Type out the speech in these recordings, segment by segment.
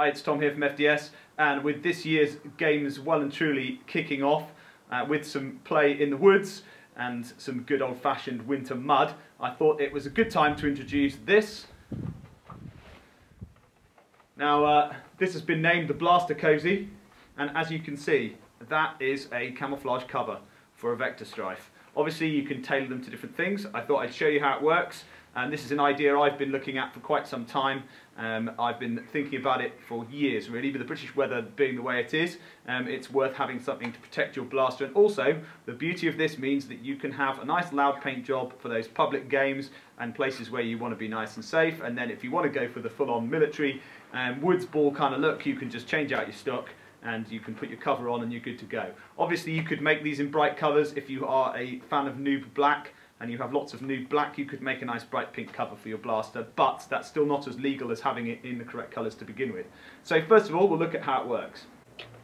Hi, it's Tom here from FDS, and with this year's games well and truly kicking off, with some play in the woods and some good old-fashioned winter mud, I thought it was a good time to introduce this. Now, this has been named the Blaster Cozy, and as you can see, that is a camouflage cover for a Vector Strife. Obviously, you can tailor them to different things. I thought I'd show you how it works. And this is an idea I've been looking at for quite some time. I've been thinking about it for years, really. With the British weather being the way it is, it's worth having something to protect your blaster. And also, the beauty of this means that you can have a nice loud paint job for those public games and places where you want to be nice and safe. And then if you want to go for the full-on military woods ball kind of look, you can just change out your stock and you can put your cover on and you're good to go. Obviously, you could make these in bright colours. If you are a fan of Noob Black, and you have lots of nude black, you could make a nice bright pink cover for your blaster, but that's still not as legal as having it in the correct colours to begin with. So first of all, we'll look at how it works.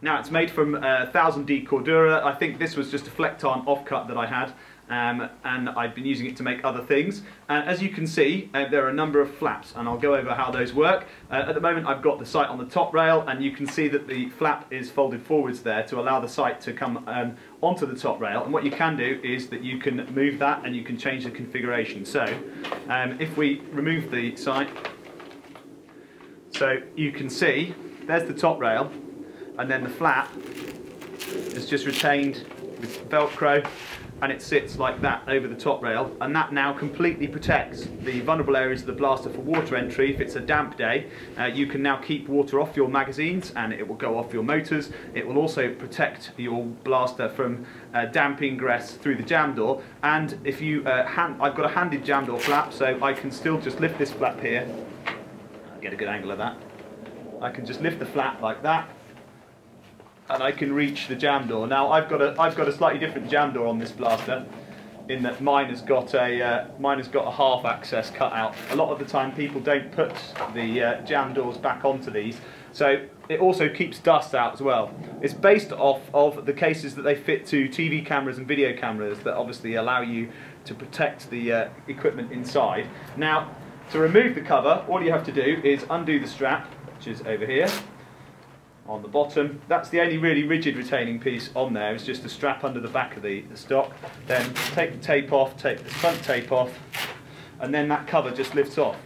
Now, it's made from 1000D Cordura. I think this was just a Flecton offcut that I had, and I've been using it to make other things. As you can see, there are a number of flaps, and I'll go over how those work. At the moment, I've got the sight on the top rail, and you can see that the flap is folded forwards there to allow the sight to come onto the top rail. And what you can do is that you can move that and you can change the configuration. So if we remove the sight, so you can see there's the top rail, and then the flap is just retained with Velcro, and it sits like that over the top rail, and that now completely protects the vulnerable areas of the blaster for water entry. If it's a damp day, you can now keep water off your magazines and it will go off your motors. It will also protect your blaster from damp ingress through the jam door. And if you I've got a handed jam door flap, so I can still just lift this flap here. I'll get a good angle of that. I can just lift the flap like that, and I can reach the jam door. Now I've got a slightly different jam door on this blaster, in that mine has got a half access cut out. A lot of the time people don't put the jam doors back onto these, so it also keeps dust out as well. It's based off of the cases that they fit to TV cameras and video cameras that obviously allow you to protect the equipment inside. Now, to remove the cover, all you have to do is undo the strap, which is over here on the bottom. That's the only really rigid retaining piece on there. It's just the strap under the back of the stock. Then take the tape off, take the front tape off, and then that cover just lifts off.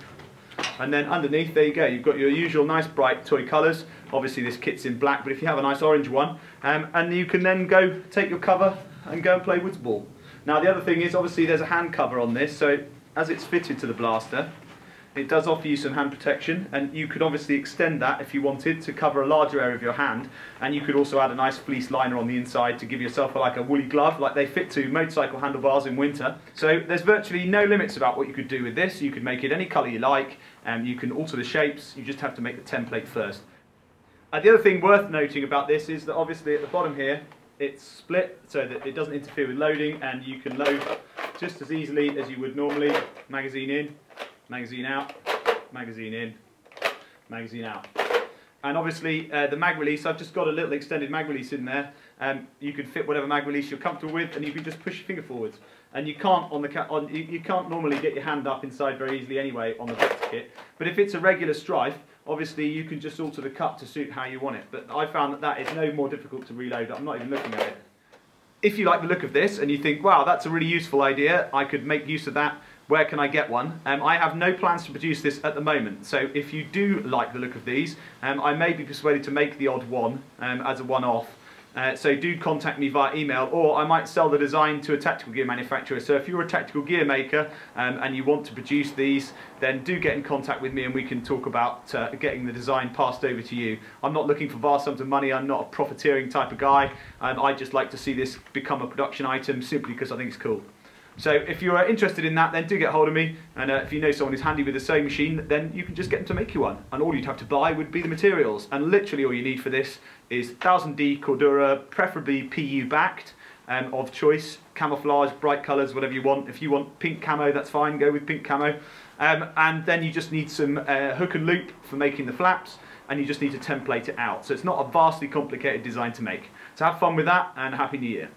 And then underneath, there you go, you've got your usual nice bright toy colours. Obviously this kit's in black, but if you have a nice orange one, and you can then go take your cover and go and play woods ball. Now the other thing is, obviously there's a hand cover on this, so as it's fitted to the blaster, it does offer you some hand protection, and you could obviously extend that if you wanted to cover a larger area of your hand, and you could also add a nice fleece liner on the inside to give yourself like a woolly glove, like they fit to motorcycle handlebars in winter. So there's virtually no limits about what you could do with this. You could make it any colour you like, and you can alter the shapes. You just have to make the template first. The other thing worth noting about this is that obviously at the bottom here it's split so that it doesn't interfere with loading, and you can load just as easily as you would normally. Magazine in, magazine out, magazine in, magazine out. And obviously the mag release, I've just got a little extended mag release in there. You can fit whatever mag release you're comfortable with, and you can just push your finger forwards. And you can't you can't normally get your hand up inside very easily anyway on the Vector kit. But if it's a regular Strife, obviously you can just alter the cut to suit how you want it. But I found that that is no more difficult to reload. I'm not even looking at it. If you like the look of this and you think, wow, that's a really useful idea, I could make use of that, where can I get one? I have no plans to produce this at the moment, so if you do like the look of these, I may be persuaded to make the odd one as a one-off. So do contact me via email, or I might sell the design to a tactical gear manufacturer. So if you're a tactical gear maker and you want to produce these, then do get in contact with me and we can talk about getting the design passed over to you. I'm not looking for vast sums of money. I'm not a profiteering type of guy. I just like to see this become a production item simply because I think it's cool. So if you're interested in that, then do get hold of me, and if you know someone who's handy with a sewing machine, then you can just get them to make you one, and all you'd have to buy would be the materials, and literally all you need for this is 1000D Cordura, preferably PU backed, of choice, camouflage, bright colours, whatever you want. If you want pink camo, that's fine, go with pink camo, and then you just need some hook and loop for making the flaps, and you just need to template it out. So it's not a vastly complicated design to make. So have fun with that, and Happy New Year.